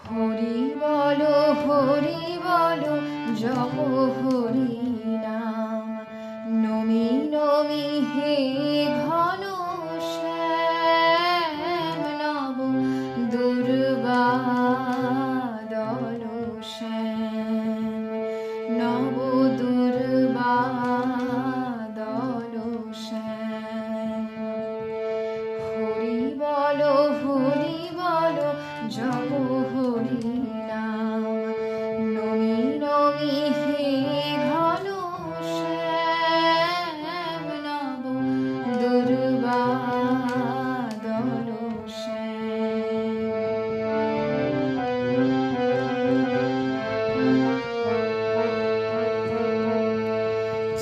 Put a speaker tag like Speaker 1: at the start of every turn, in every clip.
Speaker 1: হরি বলো জপ হরি নাম, নমি নমি হে ঘন শ্যাম, নব দুর্বাদল শ্যাম, নব দুর্বাদল শ্যাম। হরি বলো জপ হরি নাম, নমি নমি হে ঘন শ্যাম, নব দুর্বাদল শ্যাম।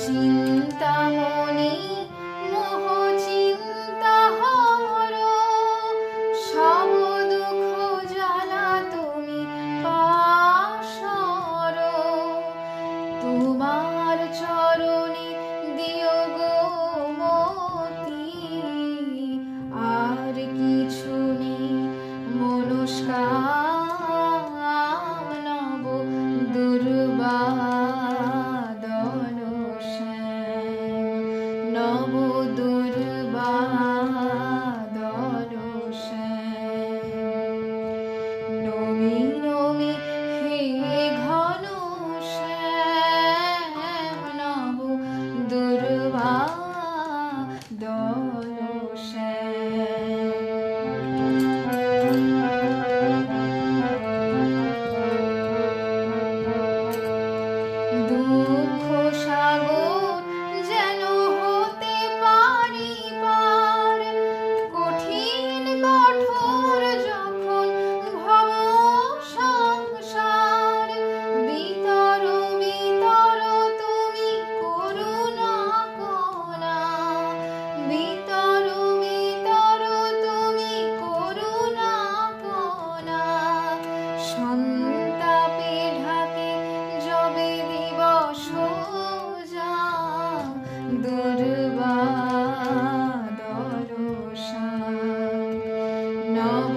Speaker 1: চিন্তামণি মোহ চিন্তা হর, সব দুঃখ জ্বালা তুমি পাশর, তোমার চরণে দিও গো মতি, আর কিছু নেই মনস্কাম, নব দুর্বাদল শ্যাম, নব দুর্বাদল শ্যাম। নমি নমি হে ঘন শ্যাম, নব দুর্বাদল শ্যাম। দুঃখ সাগর যেন হতে পারি পার, কঠিন কঠোর যখন ভব সংসার, বিতর তুমি করুণা কণা, বিতর তুমি করুণা কণা, সন্তাপে ঢাকে যবে দিবস যাও, দুর্বাদল শ্যাম, নব